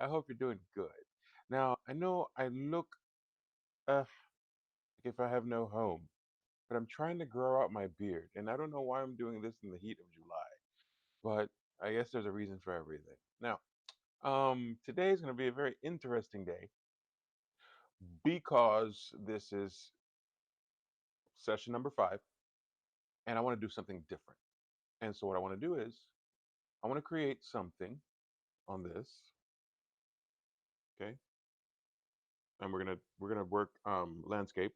I hope you're doing good. Now, I know I look like if I have no home, but I'm trying to grow out my beard, and I don't know why I'm doing this in the heat of July, but I guess there's a reason for everything. Now, today is going to be a very interesting day because this is session number 5, and I want to do something different. And so what I want to do is I want to create something on this, okay? And we're gonna work landscape.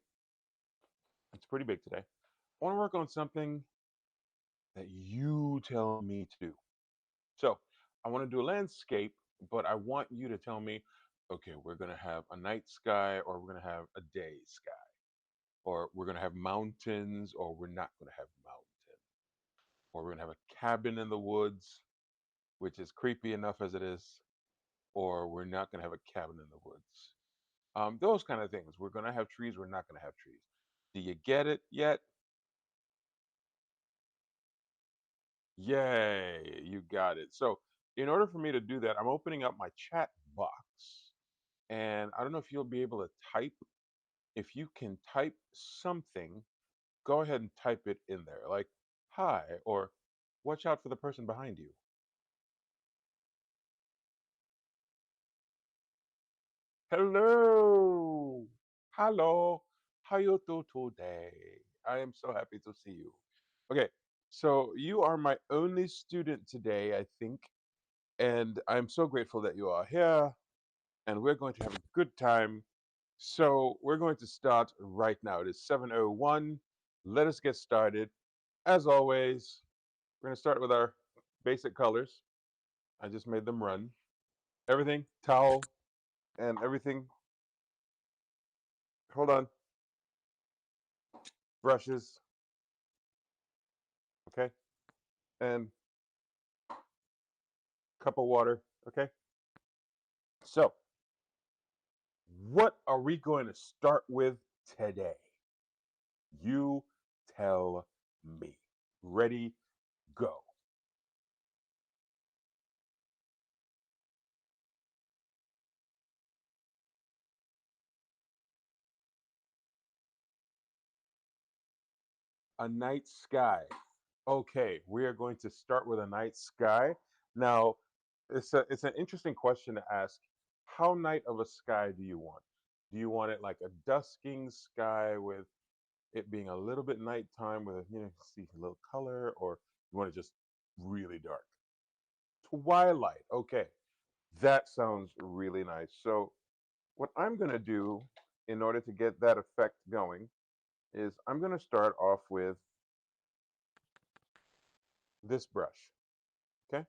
It's pretty big today. I want to work on something that you tell me to do. So I want to do a landscape, but I want you to tell me, okay, we're going to have a night sky, or we're going to have a day sky, or we're going to have mountains, or we're not going to have mountains, or we're going to have a cabin in the woods, which is creepy enough as it is, or we're not going to have a cabin in the woods. Those kind of things. We're going to have trees, we're not going to have trees. Do you get it yet? Yay, you got it. So, in order for me to do that, I'm opening up my chat box. And I don't know if you'll be able to type. If you can type something, go ahead and type it in there, like hi, or watch out for the person behind you. Hello. Hello. How you do today? I am so happy to see you. Okay, so you are my only student today, I think. And I'm so grateful that you are here. And we're going to have a good time. So we're going to start right now. It is 7:01. Let us get started. As always, we're going to start with our basic colors. I just made them run. Everything, towel, and everything. Hold on. Brushes, okay? And cup of water, okay? So, what are we going to start with today? You tell me. Ready, go. A night sky. Okay, we are going to start with a night sky. Now, it's an interesting question to ask. How night of a sky do you want? Do you want it like a dusking sky with it being a little bit nighttime with see a little color, or you want it just really dark? Twilight. Okay, that sounds really nice. So, what I'm going to do in order to get that effect going is I'm going to start off with this brush. Okay.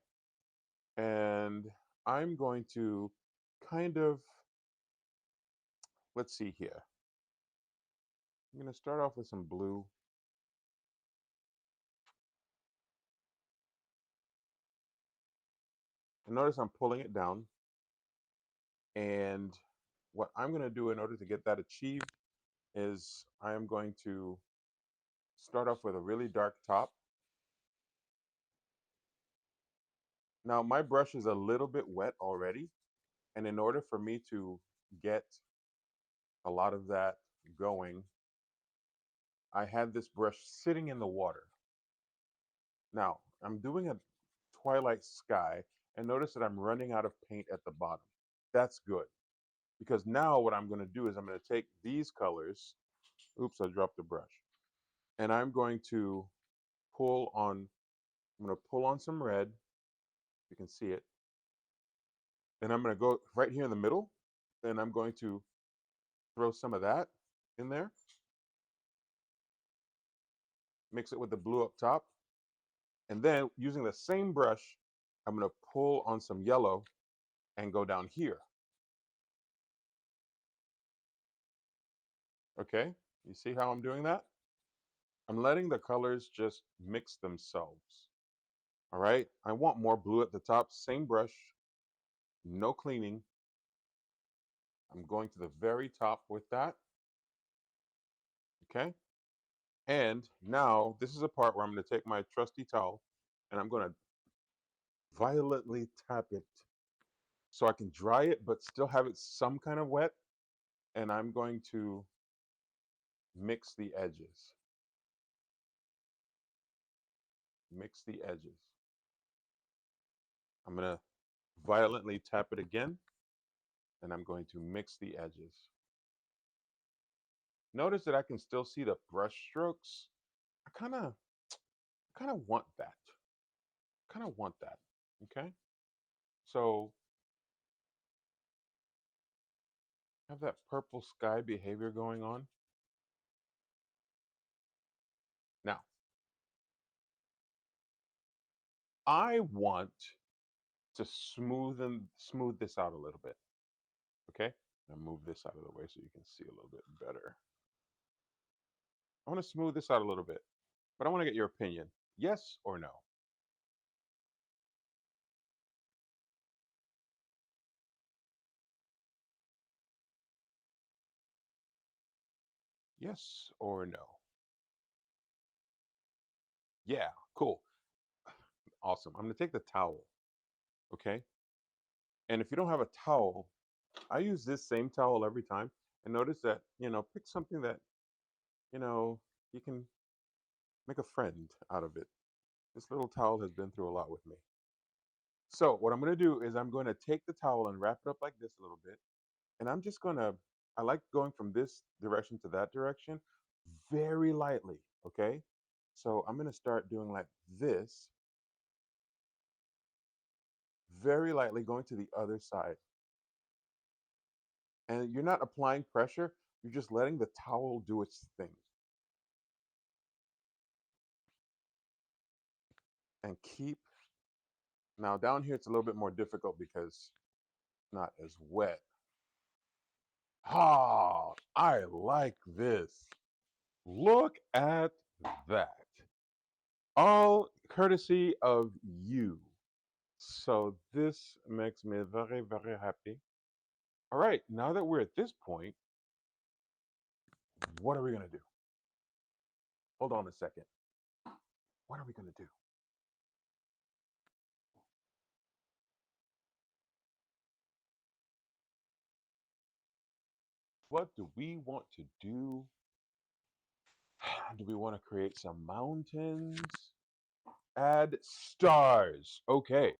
And I'm going to kind of, let's see here. I'm going to start off with some blue. And notice I'm pulling it down. And what I'm going to do in order to get that achieved is I am going to start off with a really dark top. Now, my brush is a little bit wet already. And in order for me to get a lot of that going, I had this brush sitting in the water. Now, I'm doing a twilight sky, and notice that I'm running out of paint at the bottom. That's good, because now what I'm going to do is I'm going to take these colors. Oops, I dropped the brush. And pull on, I'm going to pull on some red. You can see it. And I'm going to go right here in the middle, and I'm going to throw some of that in there, mix it with the blue up top. And then using the same brush, I'm going to pull on some yellow and go down here. Okay, you see how I'm doing that? I'm letting the colors just mix themselves. All right, I want more blue at the top, same brush, no cleaning. I'm going to the very top with that. Okay, and now this is a part where I'm going to take my trusty towel and I'm going to violently tap it so I can dry it but still have it some kind of wet. And I'm going to mix the edges. Mix the edges. I'm going to violently tap it again, and I'm going to mix the edges. Notice that I can still see the brush strokes. I kind of want that. Kind of want that. Okay? So have that purple sky behavior going on. Now, I want to smooth this out a little bit. Okay? Now move this out of the way so you can see a little bit better. I want to smooth this out a little bit, but I want to get your opinion. Yes or no? Yes or no? Yeah, cool. Awesome. I'm going to take the towel, okay? And if you don't have a towel, I use this same towel every time. And notice that, pick something that, you know, you can make a friend out of it. This little towel has been through a lot with me. So what I'm going to do is I'm going to take the towel and wrap it up like this a little bit. And I'm just going to, I like going from this direction to that direction very lightly, okay? So I'm going to start doing like this, very lightly going to the other side. And you're not applying pressure, you're just letting the towel do its thing. And keep, now down here it's a little bit more difficult because it's not as wet. Ah, I like this. Look at that. All courtesy of you. So this makes me very, very happy. All right, now that we're at this point, what are we going to do? Hold on a second. What are we going to do? What do we want to do? Do we want to create some mountains? Add stars. Okay.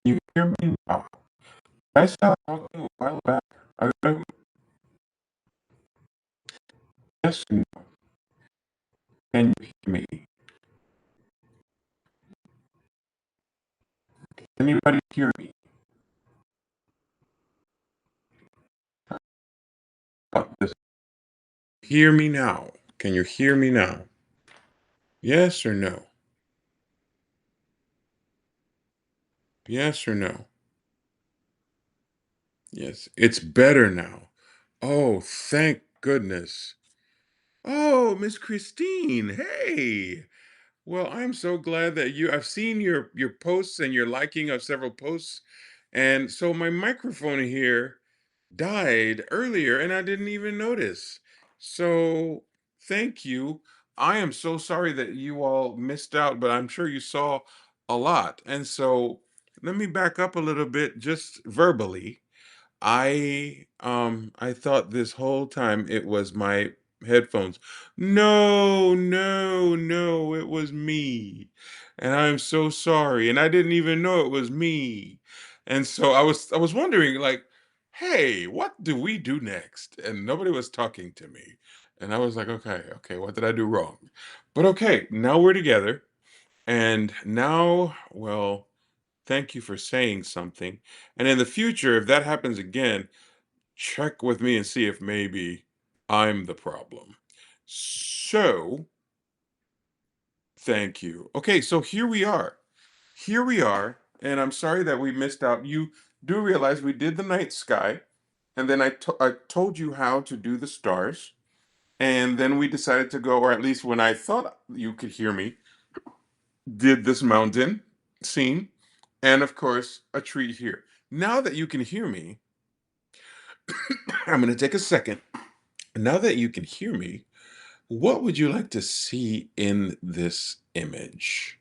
You hear me now? I stopped talking a while back. I, yes, and no. Can you hear me? Anybody hear me? About this? Hear me now. Can you hear me now? Yes or no? Yes or no? Yes. It's better now. Oh, thank goodness. Oh, Miss Christine. Hey. Well, I'm so glad that I've seen your posts and your liking of several posts. And so my microphone here died earlier and I didn't even notice. So thank you. I am so sorry that you all missed out, but I'm sure you saw a lot. And so let me back up a little bit just verbally. I thought this whole time it was my headphones. No, no, no, it was me. And I'm so sorry. And I didn't even know it was me. And so I was wondering like, hey, what do we do next? And nobody was talking to me. And I was like, okay, okay, what did I do wrong? But okay, now we're together. And now, well, thank you for saying something. And in the future, if that happens again, check with me and see if maybe I'm the problem. So, thank you. Okay, so here we are. Here we are. And I'm sorry that we missed out. You do realize we did the night sky, and then I told you how to do the stars. And then we decided to go, or at least when I thought you could hear me, did this mountain scene, and of course, a tree here. Now that you can hear me, I'm going to take a second. Now that you can hear me, what would you like to see in this image?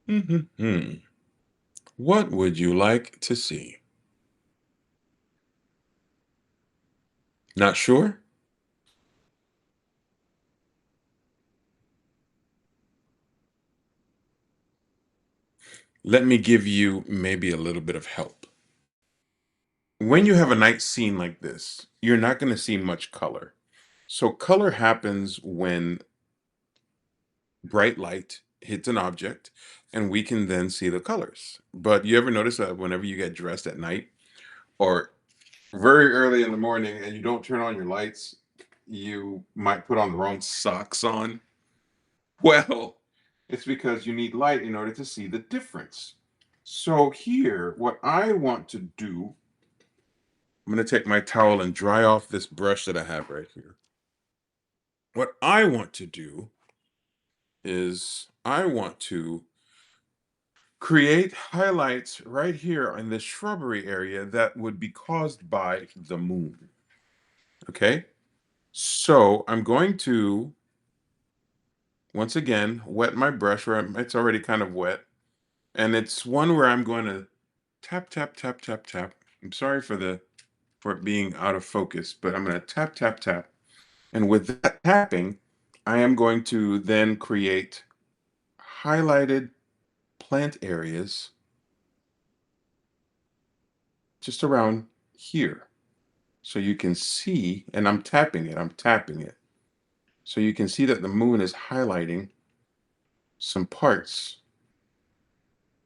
Hmm. What would you like to see? Not sure? Let me give you maybe a little bit of help. When you have a night scene like this, you're not going to see much color. So, color happens when bright light hits an object and we can then see the colors. But you ever notice that whenever you get dressed at night or very early in the morning and you don't turn on your lights, you might put on the wrong socks on? Well, it's because you need light in order to see the difference. So here, what I want to do, I'm going to take my towel and dry off this brush that I have right here. What I want to do is I want to create highlights right here in this shrubbery area that would be caused by the moon. Okay? So I'm going to, once again, wet my brush where it's already kind of wet. And it's one where I'm going to tap, tap, tap, tap, tap. I'm sorry for it being out of focus, but I'm going to tap, tap, tap. And with that tapping, I am going to then create highlighted plant areas just around here. So you can see, and I'm tapping it. So you can see that the moon is highlighting some parts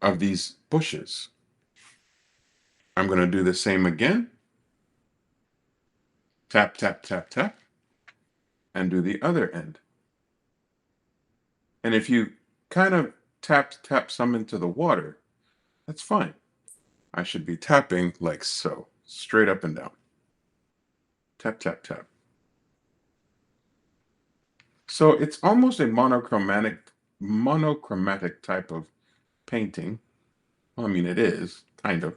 of these bushes. I'm going to do the same again. Tap, tap, tap, tap, and do the other end. And if you kind of tap some into the water, that's fine. I should be tapping like so, straight up and down. Tap, tap, tap. So it's almost a monochromatic type of painting. Well, I mean, it is, kind of.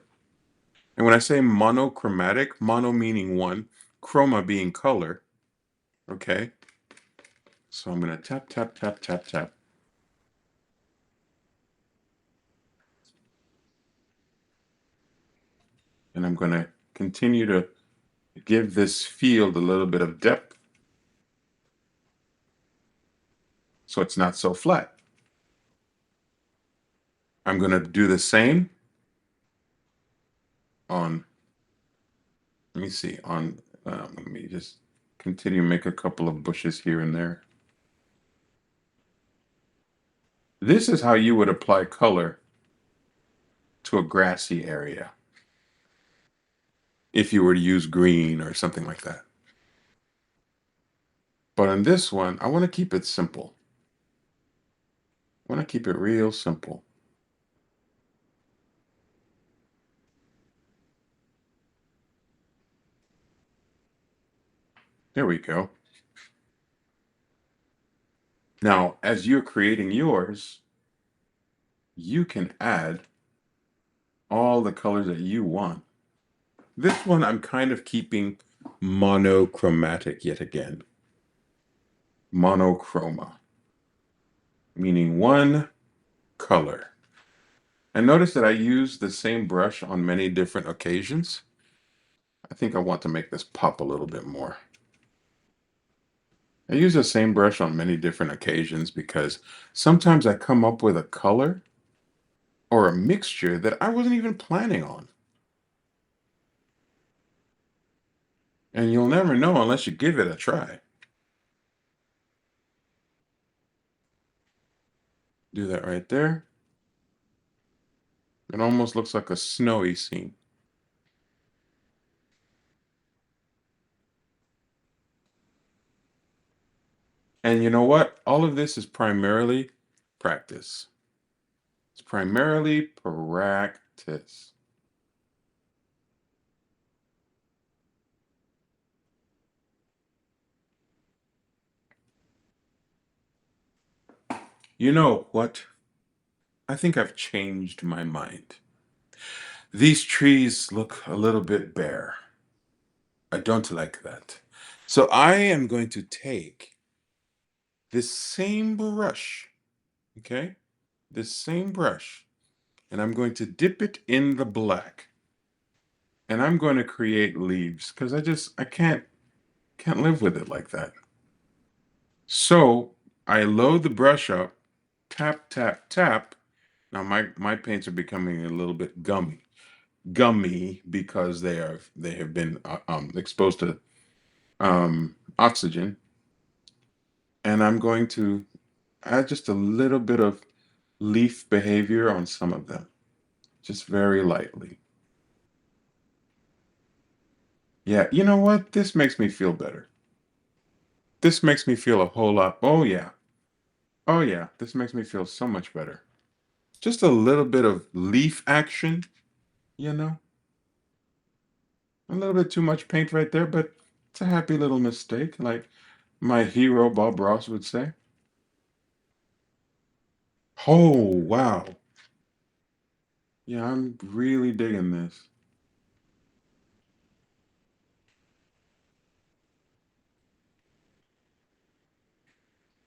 And when I say monochromatic, mono meaning one, chroma being color, okay? So I'm going to tap, tap, tap, tap, tap. And I'm going to continue to give this field a little bit of depth. so it's not so flat. I'm going to do the same on, let me see, let me just continue make a couple of bushes here and there. This is how you would apply color to a grassy area if you were to use green or something like that. But on this one, I want to keep it simple. I want to keep it real simple. There we go. Now, as you're creating yours, you can add all the colors that you want. This one I'm kind of keeping monochromatic yet again. Monochroma, meaning one color. And notice that I use the same brush on many different occasions. I think I want to make this pop a little bit more. I use the same brush on many different occasions because sometimes I come up with a color or a mixture that I wasn't even planning on. And you'll never know unless you give it a try. Do that right there. It almost looks like a snowy scene. And you know what? All of this is primarily practice. It's primarily practice. You know what? I think I've changed my mind. These trees look a little bit bare. I don't like that. So I am going to take this same brush, okay? This same brush, and I'm going to dip it in the black. And I'm going to create leaves because I can't live with it like that. So I load the brush up, tap, tap, tap. Now my paints are becoming a little bit gummy because they have been exposed to oxygen, and I'm going to add just a little bit of leaf behavior on some of them, just very lightly. Yeah, you know what? This makes me feel better. This makes me feel a whole lot. Oh yeah. Oh yeah. This makes me feel so much better. Just a little bit of leaf action, you know? A little bit too much paint right there, but it's a happy little mistake, like my hero Bob Ross would say. Oh, wow. Yeah, I'm really digging this.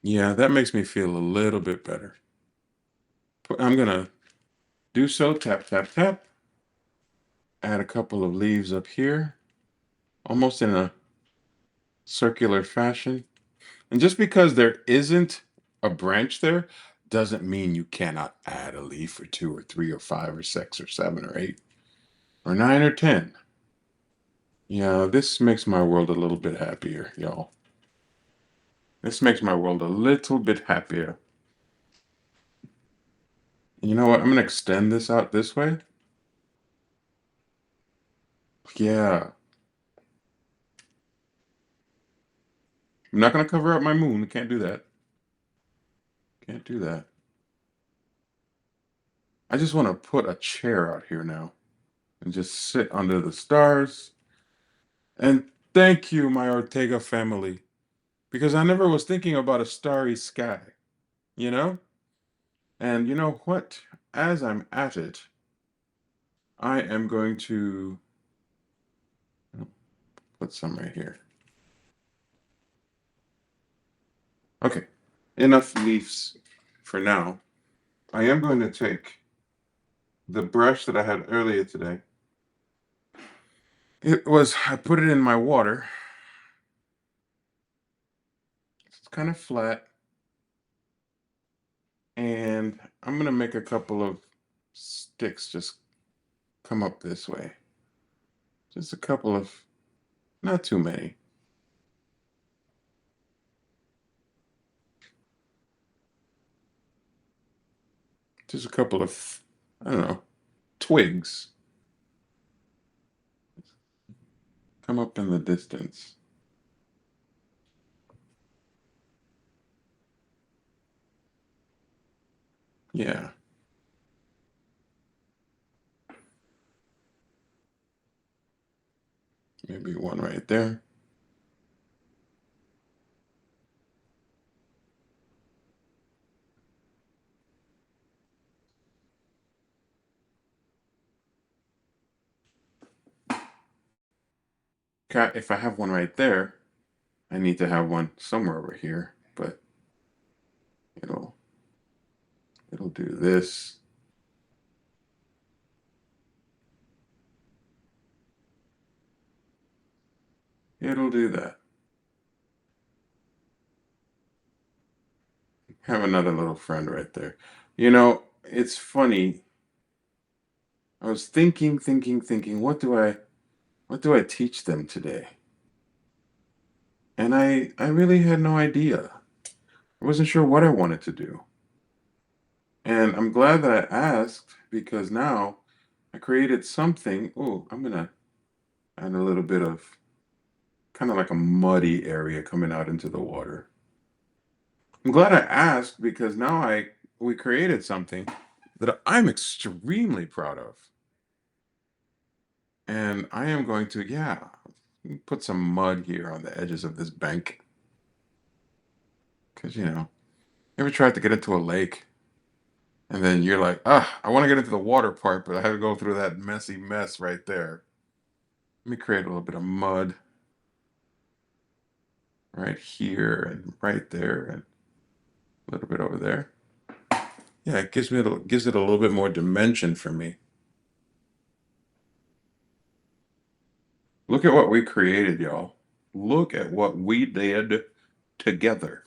Yeah, that makes me feel a little bit better. I'm gonna do so, tap, tap, tap. Add a couple of leaves up here, almost in a circular fashion. And just because there isn't a branch there doesn't mean you cannot add a leaf or two or three or five or six or seven or eight or nine or 10. Yeah, this makes my world a little bit happier, y'all. This makes my world a little bit happier. You know what? I'm gonna extend this out this way. Yeah. I'm not gonna cover up my moon. Can't do that. Can't do that. I just want to put a chair out here now and just sit under the stars. And thank you, my Ortega family, because I never was thinking about a starry sky, you know? And you know what? As I'm at it, I am going to put some right here. Okay, enough leaves for now. I am going to take the brush that I had earlier today. I put it in my water. It's kind of flat. And I'm going to make a couple of sticks just come up this way. Just a couple of, not too many. Just a couple of, I don't know, twigs come up in the distance. Yeah, maybe one right there. If I have one right there, I need to have one somewhere over here, but it'll it'll do this. It'll do that. Have another little friend right there. It's funny. I was thinking, what do I teach them today? And I really had no idea. I wasn't sure what I wanted to do. And I'm glad that I asked because now I created something. Oh, I'm gonna add a little bit of kind of like a muddy area coming out into the water. I'm glad I asked because now I we created something that I'm extremely proud of. And I am going to, yeah, put some mud here on the edges of this bank. Because, ever tried to get into a lake and then you're like, I want to get into the water part, but I had to go through that messy mess right there. Let me create a little bit of mud right here and right there and a little bit over there. Yeah, gives it a little bit more dimension for me. Look at what we created, y'all. Look at what we did together.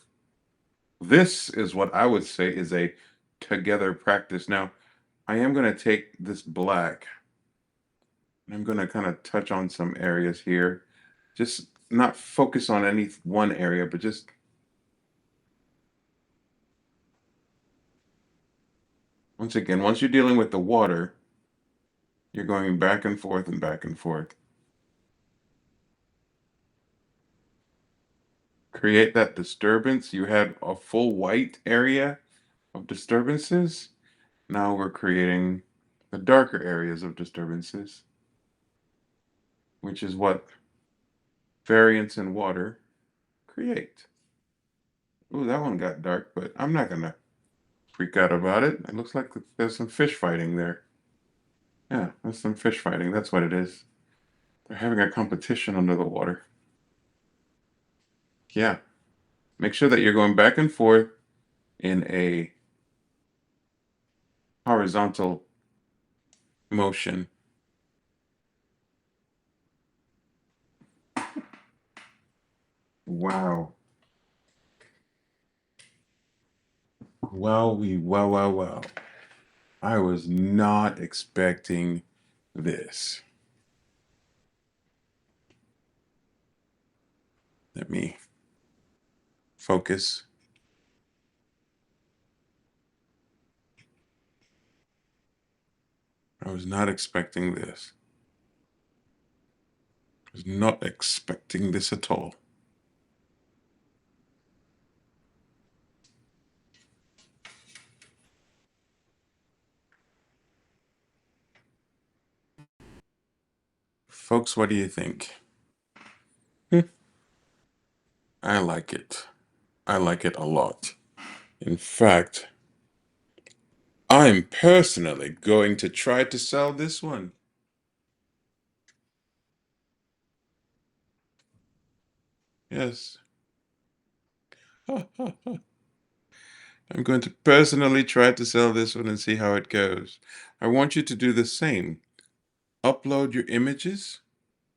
This is what I would say is a together practice. Now, I am going to take this black and I'm going to kind of touch on some areas here. Just not focus on any one area, but just once again, once you're dealing with the water, you're going back and forth and back and forth. Create that disturbance. You had a full white area of disturbances. Now we're creating the darker areas of disturbances, which is what variance in water create. Ooh, that one got dark, but I'm not gonna freak out about it. It looks like there's some fish fighting there. Yeah, there's some fish fighting. That's what it is. They're having a competition under the water. Yeah. Make sure that you're going back and forth in a horizontal motion. Wow. Wow. I was not expecting this. Let me focus. I was not expecting this. I was not expecting this at all. Folks, what do you think? I like it. I like it a lot. In fact, I'm personally going to try to sell this one. Yes. I'm going to personally try to sell this one and see how it goes. I want you to do the same. Upload your images.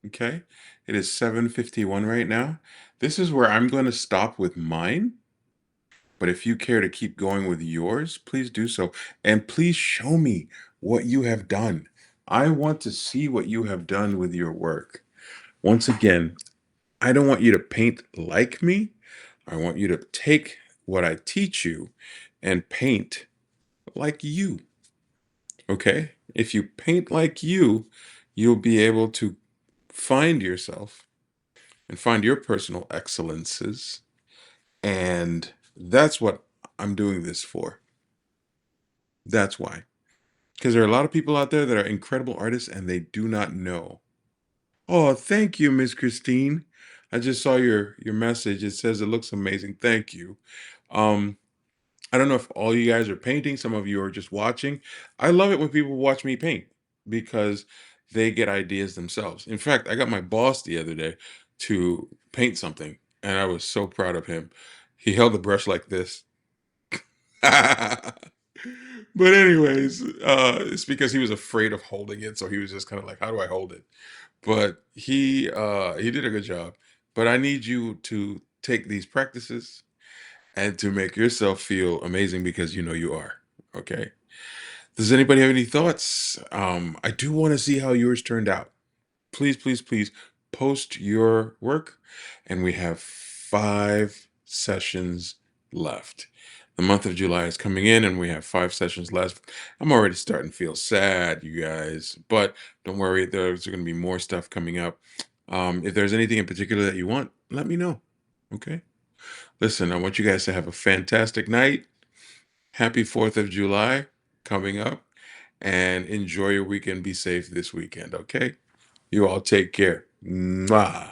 Okay. It is 7:51 right now. This is where I'm going to stop with mine. But if you care to keep going with yours, please do so. And please show me what you have done. I want to see what you have done with your work. Once again, I don't want you to paint like me. I want you to take what I teach you and paint like you. Okay? If you paint like you'll be able to find yourself and find your personal excellences. And that's what I'm doing this for. That's why. Because there are a lot of people out there that are incredible artists and they do not know. Oh, thank you, Miss Christine. I just saw your message. It says it looks amazing. Thank you. Um, I don't know if all you guys are painting, some of you are just watching. I love it when people watch me paint because they get ideas themselves. In fact, I got my boss the other day to paint something, and I was so proud of him. He held the brush like this. But anyways, it's because he was afraid of holding it, so he was just kind of like, "How do I hold it?" But he did a good job. But I need you to take these practices and to make yourself feel amazing because you know you are. Okay. Does anybody have any thoughts? I do want to see how yours turned out. Please, please, please post your work. And we have 5 sessions left. The month of July is coming in and we have 5 sessions left. I'm already starting to feel sad, you guys, but don't worry, there's going to be more stuff coming up. If there's anything in particular that you want, let me know. Okay. Listen, I want you guys to have a fantastic night. Happy 4th of July coming up and enjoy your weekend. Be safe this weekend, okay? You all take care. Mwah.